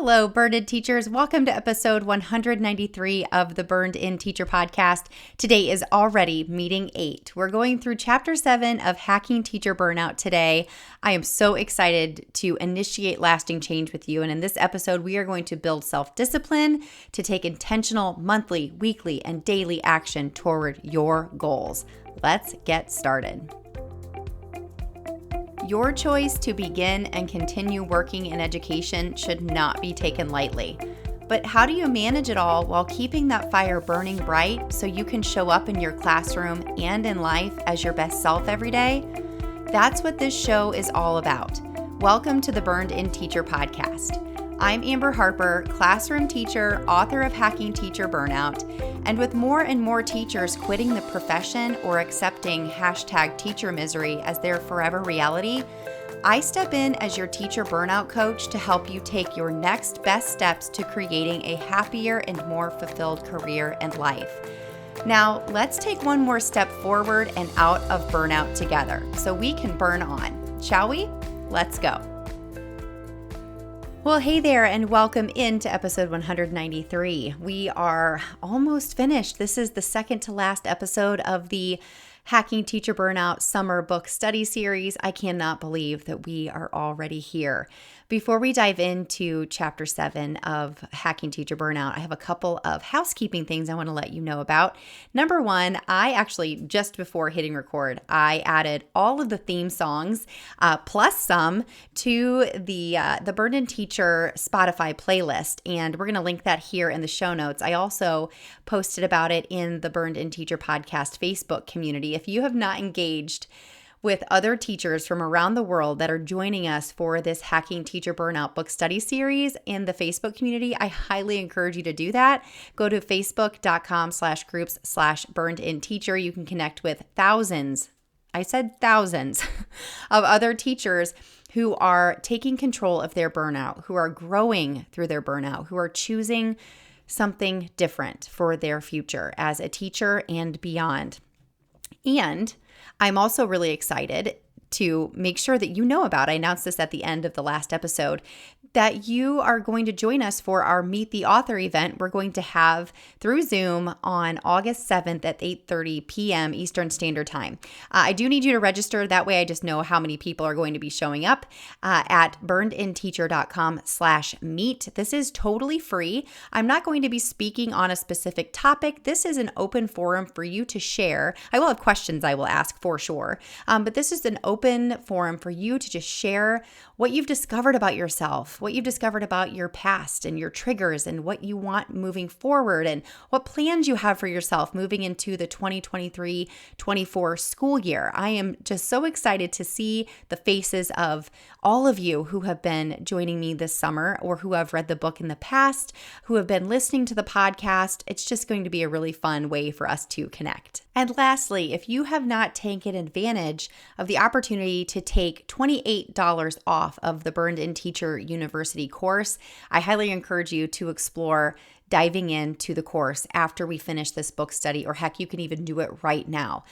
Hello, Burned Teachers. Welcome to episode 193 of the Burned In Teacher podcast. Today is already meeting 8. We're going through chapter 7 of Hacking Teacher Burnout today. I am so excited to initiate lasting change with you. And in this episode, we are going to build self-discipline to take intentional monthly, weekly, and daily action toward your goals. Let's get started. Your choice to begin and continue working in education should not be taken lightly. But how do you manage it all while keeping that fire burning bright so you can show up in your classroom and in life as your best self every day? That's what this show is all about. Welcome to the Burned In Teacher podcast. I'm Amber Harper, classroom teacher, author of Hacking Teacher Burnout, and with more and more teachers quitting the profession or accepting #teacher misery as their forever reality, I step in as your teacher burnout coach to help you take your next best steps to creating a happier and more fulfilled career and life. Now, let's take one more step forward and out of burnout together so we can burn on. Shall we? Let's go. Well, hey there, and welcome into episode 193. We are almost finished. This is the second to last episode of the Hacking Teacher Burnout Summer Book Study Series. I cannot believe that we are already here. Before we dive into chapter 7 of Hacking Teacher Burnout, I have a couple of housekeeping things I want to let you know about. Number one, I actually, just before hitting record, I added all of the theme songs, plus some, to the Burned In Teacher Spotify playlist, and we're going to link that here in the show notes. I also posted about it in the Burned In Teacher Podcast Facebook community. If you have not engaged with other teachers from around the world that are joining us for this Hacking Teacher Burnout book study series in the Facebook community, I highly encourage you to do that. Go to facebook.com/groups/burnedinteacher. You can connect with thousands, I said thousands, of other teachers who are taking control of their burnout, who are growing through their burnout, who are choosing something different for their future as a teacher and beyond. And I'm also really excited to make sure that you know about, I announced this at the end of the last episode, that you are going to join us for our Meet the Author event we're going to have through Zoom on August 7th at 8:30 p.m. Eastern Standard Time. I do need you to register. That way I just know how many people are going to be showing up at burnedinteacher.com/meet. This is totally free. I'm not going to be speaking on a specific topic. This is an open forum for you to share. I will have questions I will ask for sure, but this is an open forum for you to just share what you've discovered about yourself, what you've discovered about your past and your triggers and what you want moving forward and what plans you have for yourself moving into the 2023-24 school year. I am just so excited to see the faces of all of you who have been joining me this summer or who have read the book in the past, who have been listening to the podcast. It's just going to be a really fun way for us to connect. And lastly, if you have not taken advantage of the opportunity to take $28 off of the Burned In Teacher University course, I highly encourage you to explore diving into the course after we finish this book study, or heck, you can even do it right now.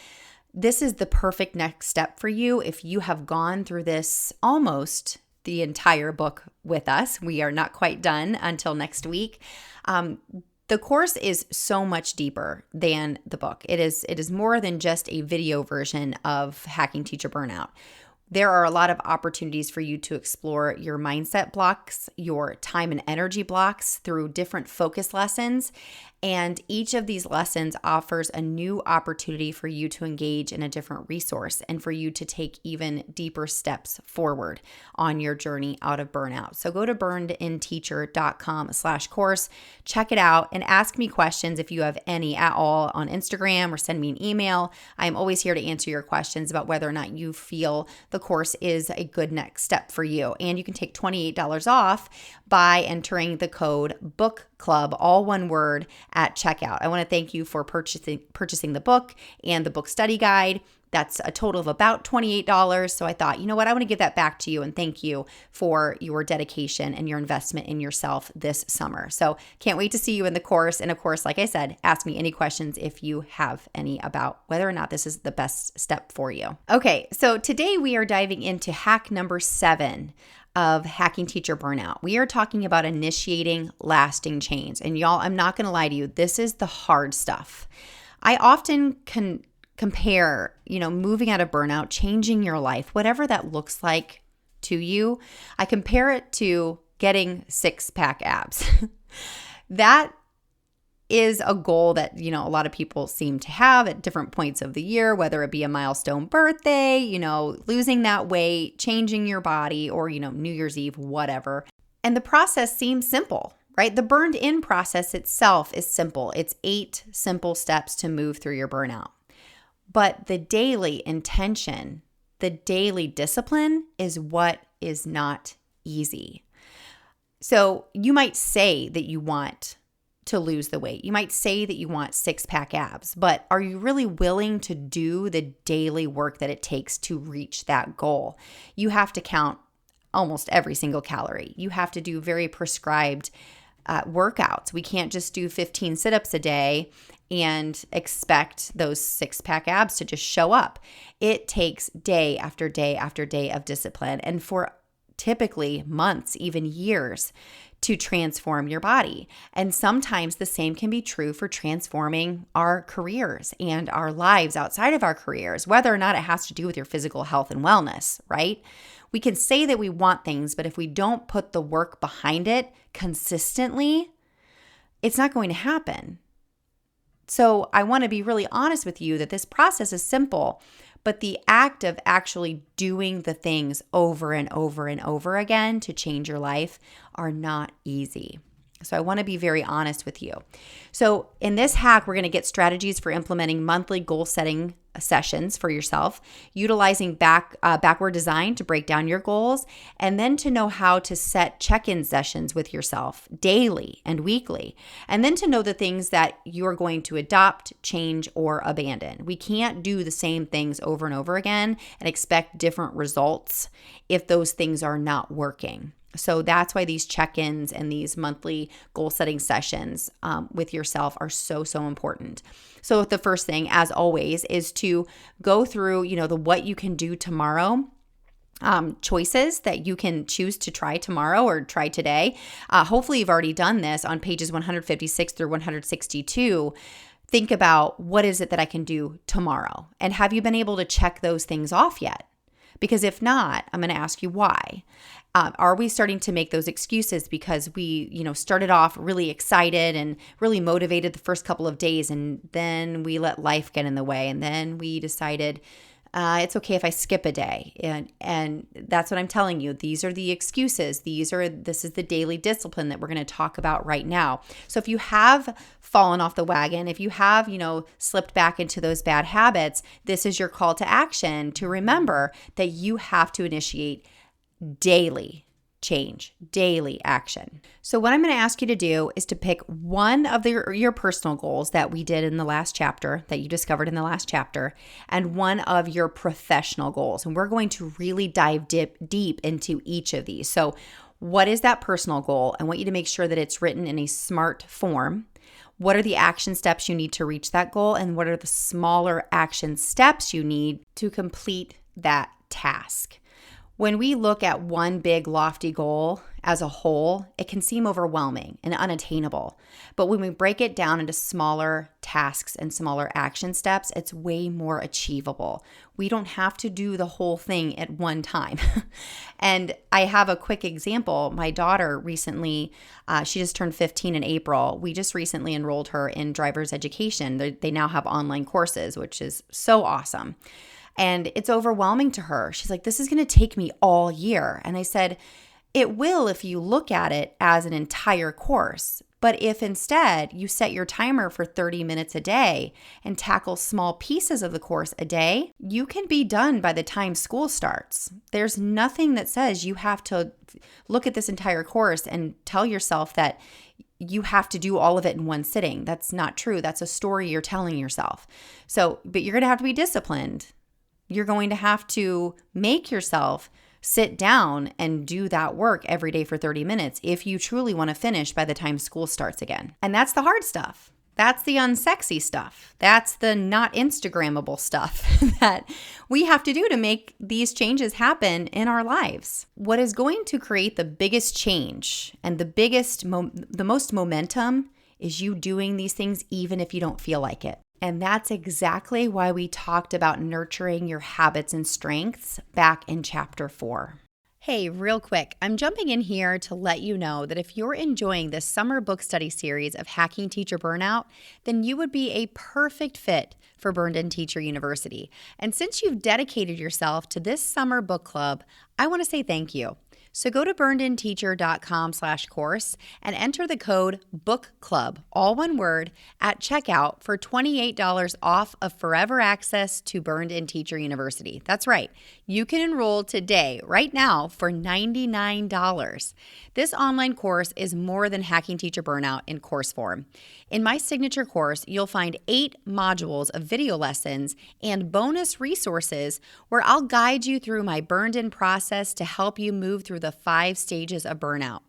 This is the perfect next step for you if you have gone through this almost the entire book with us. We are not quite done until next week. The course is so much deeper than the book. It is more than just a video version of Hacking Teacher Burnout. There are a lot of opportunities for you to explore your mindset blocks, your time and energy blocks through different focus lessons. And each of these lessons offers a new opportunity for you to engage in a different resource and for you to take even deeper steps forward on your journey out of burnout. So go to burnedinteacher.com/course, check it out, and ask me questions if you have any at all on Instagram or send me an email. I'm always here to answer your questions about whether or not you feel the course is a good next step for you. And you can take $28 off by entering the code BOOKCLUB, all one word, at checkout. I want to thank you for purchasing the book and the book study guide. That's a total of about $28. So I thought, you know what, I want to give that back to you and thank you for your dedication and your investment in yourself this summer. So can't wait to see you in the course. And of course, like I said, ask me any questions if you have any about whether or not this is the best step for you. Okay, so today we are diving into hack number 7 of Hacking Teacher Burnout. We are talking about initiating lasting change. And y'all, I'm not going to lie to you, this is the hard stuff. I often can compare, moving out of burnout, changing your life, whatever that looks like to you. I compare it to getting six-pack abs. That is a goal that, a lot of people seem to have at different points of the year, whether it be a milestone birthday, losing that weight, changing your body, or, New Year's Eve, whatever. And the process seems simple, right? The burned in process itself is simple. It's 8 simple steps to move through your burnout. But the daily intention, the daily discipline is what is not easy. So you might say that you want to lose the weight. You might say that you want six-pack abs, but are you really willing to do the daily work that it takes to reach that goal? You have to count almost every single calorie. You have to do very prescribed workouts. We can't just do 15 sit-ups a day and expect those six-pack abs to just show up. It takes day after day after day of discipline, and for typically months, even years, to transform your body. And sometimes the same can be true for transforming our careers and our lives outside of our careers, whether or not it has to do with your physical health and wellness, right? We can say that we want things, but if we don't put the work behind it consistently, it's not going to happen. So I want to be really honest with you that this process is simple, but the act of actually doing the things over and over and over again to change your life are not easy. So I want to be very honest with you. So in this hack, we're going to get strategies for implementing monthly goal setting sessions for yourself, utilizing backward design to break down your goals, and then to know how to set check-in sessions with yourself daily and weekly, and then to know the things that you're going to adopt, change, or abandon. We can't do the same things over and over again and expect different results if those things are not working. So that's why these check-ins and these monthly goal-setting sessions with yourself are so, so important. So the first thing, as always, is to go through, the what you can do tomorrow, choices that you can choose to try tomorrow or try today. Hopefully you've already done this on pages 156 through 162. Think about, what is it that I can do tomorrow? And have you been able to check those things off yet? Because if not, I'm going to ask you why. Are we starting to make those excuses because we, started off really excited and really motivated the first couple of days, and then we let life get in the way, and then we decided it's okay if I skip a day, and that's what I'm telling you. These are the excuses. This is the daily discipline that we're going to talk about right now. So if you have fallen off the wagon, if you have, slipped back into those bad habits, this is your call to action to remember that you have to initiate daily change, daily action. So what I'm going to ask you to do is to pick one of your personal goals that we did in the last chapter, that you discovered in the last chapter, and one of your professional goals. And we're going to really dive deep into each of these. So what is that personal goal? I want you to make sure that it's written in a SMART form. What are the action steps you need to reach that goal? And what are the smaller action steps you need to complete that task? When we look at one big lofty goal as a whole, it can seem overwhelming and unattainable. But when we break it down into smaller tasks and smaller action steps, it's way more achievable. We don't have to do the whole thing at one time. And I have a quick example. My daughter recently, she just turned 15 in April. We just recently enrolled her in driver's education. They now have online courses, which is so awesome. And it's overwhelming to her. She's like, this is going to take me all year. And I said, it will if you look at it as an entire course. But if instead you set your timer for 30 minutes a day and tackle small pieces of the course a day, you can be done by the time school starts. There's nothing that says you have to look at this entire course and tell yourself that you have to do all of it in one sitting. That's not true. That's a story you're telling yourself. But you're going to have to be disciplined. You're going to have to make yourself sit down and do that work every day for 30 minutes if you truly want to finish by the time school starts again. And that's the hard stuff. That's the unsexy stuff. That's the not Instagrammable stuff that we have to do to make these changes happen in our lives. What is going to create the biggest change and the most momentum is you doing these things even if you don't feel like it. And that's exactly why we talked about nurturing your habits and strengths back in chapter 4. Hey, real quick, I'm jumping in here to let you know that if you're enjoying this summer book study series of Hacking Teacher Burnout, then you would be a perfect fit for Burned In Teacher University. And since you've dedicated yourself to this summer book club, I want to say thank you. So go to burnedinteacher.com/course and enter the code BOOKCLUB, all one word, at checkout for $28 off of forever access to Burned In Teacher University. That's right. You can enroll today, right now, for $99. This online course is more than Hacking Teacher Burnout in course form. In my signature course, you'll find 8 modules of video lessons and bonus resources where I'll guide you through my burned in process to help you move through the 5 stages of burnout.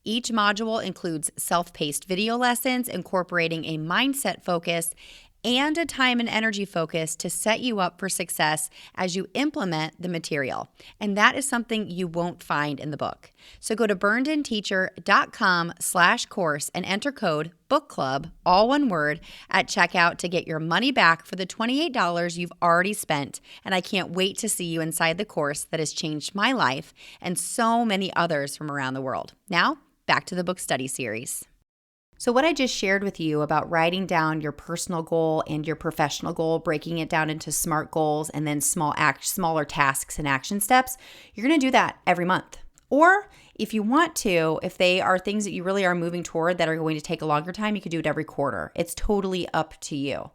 Each module includes self-paced video lessons incorporating a mindset focus and a time and energy focus to set you up for success as you implement the material. And that is something you won't find in the book. So go to burnedinteacher.com/course and enter code BOOKCLUB, all one word, at checkout to get your money back for the $28 you've already spent. And I can't wait to see you inside the course that has changed my life and so many others from around the world. Now, back to the book study series. So what I just shared with you about writing down your personal goal and your professional goal, breaking it down into SMART goals and then smaller tasks and action steps, you're going to do that every month. Or if you want to, if they are things that you really are moving toward that are going to take a longer time, you could do it every quarter. It's totally up to you.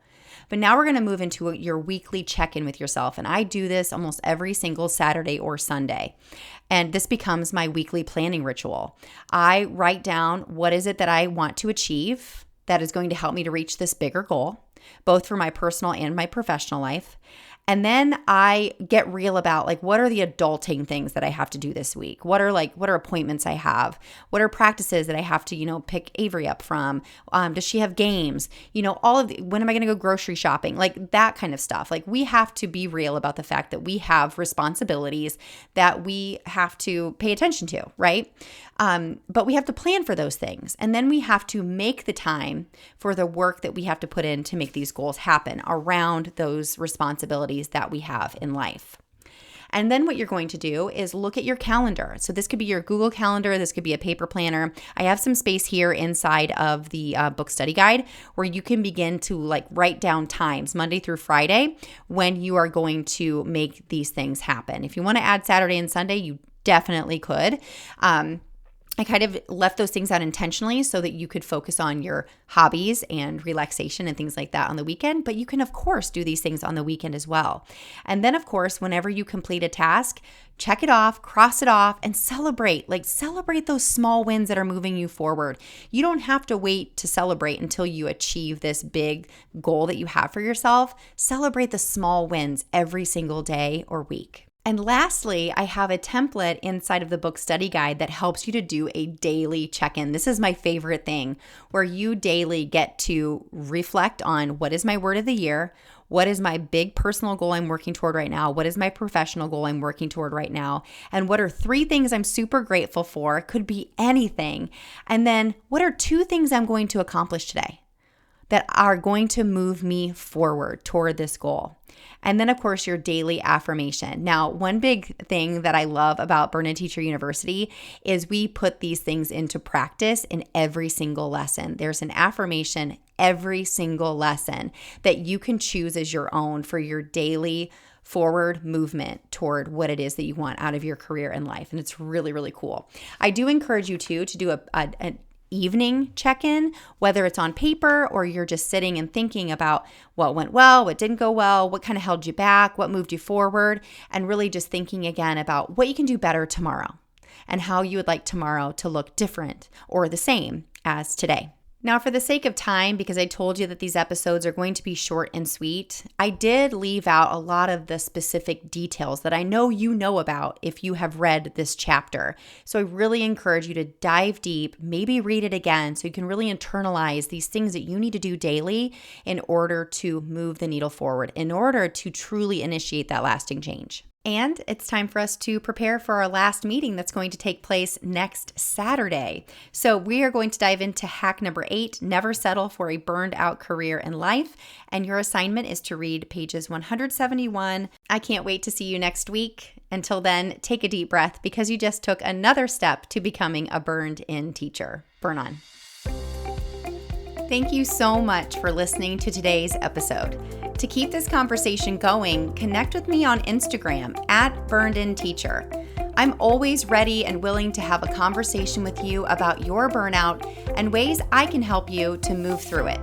But now we're going to move into your weekly check-in with yourself. And I do this almost every single Saturday or Sunday. And this becomes my weekly planning ritual. I write down what is it that I want to achieve that is going to help me to reach this bigger goal, both for my personal and my professional life. And then I get real about what are the adulting things that I have to do this week? What are appointments I have? What are practices that I have to, pick Avery up from? Does she have games? All of when am I going to go grocery shopping? That kind of stuff. We have to be real about the fact that we have responsibilities that we have to pay attention to, right? But we have to plan for those things. And then we have to make the time for the work that we have to put in to make these goals happen around those responsibilities that we have in life. And then what you're going to do is look at your calendar. So this could be your Google Calendar. This could be a paper planner. I have some space here inside of the book study guide where you can begin to write down times Monday through Friday when you are going to make these things happen. If you want to add Saturday and Sunday, you definitely could. I kind of left those things out intentionally so that you could focus on your hobbies and relaxation and things like that on the weekend. But you can, of course, do these things on the weekend as well. And then, of course, whenever you complete a task, check it off, cross it off, and celebrate. Celebrate those small wins that are moving you forward. You don't have to wait to celebrate until you achieve this big goal that you have for yourself. Celebrate the small wins every single day or week. And lastly, I have a template inside of the book study guide that helps you to do a daily check-in. This is my favorite thing, where you daily get to reflect on what is my word of the year, what is my big personal goal I'm working toward right now, what is my professional goal I'm working toward right now, and what are 3 things I'm super grateful for. It could be anything. And then what are 2 things I'm going to accomplish today that are going to move me forward toward this goal. And then, of course, your daily affirmation. Now, one big thing that I love about Burned In Teacher University is we put these things into practice in every single lesson. There's an affirmation every single lesson that you can choose as your own for your daily forward movement toward what it is that you want out of your career and life. And it's really, really cool. I do encourage you to do an evening check-in, whether it's on paper or you're just sitting and thinking about what went well, what didn't go well, what kind of held you back, what moved you forward, and really just thinking again about what you can do better tomorrow and how you would like tomorrow to look different or the same as today. Now, for the sake of time, because I told you that these episodes are going to be short and sweet, I did leave out a lot of the specific details that I know you know about if you have read this chapter. So I really encourage you to dive deep, maybe read it again so you can really internalize these things that you need to do daily in order to move the needle forward, in order to truly initiate that lasting change. And it's time for us to prepare for our last meeting that's going to take place next Saturday. So we are going to dive into hack number 8, never settle for a burned out career in life. And your assignment is to read pages 171. I can't wait to see you next week. Until then, take a deep breath because you just took another step to becoming a burned-in teacher. Burn on. Thank you so much for listening to today's episode. To keep this conversation going, connect with me on Instagram @BurnedInTeacher. I'm always ready and willing to have a conversation with you about your burnout and ways I can help you to move through it.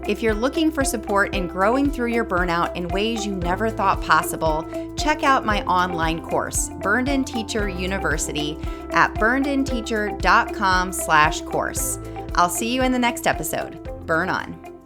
If you're looking for support in growing through your burnout in ways you never thought possible, check out my online course, Burned In Teacher University, at burnedinteacher.com/course. I'll see you in the next episode. Burn on.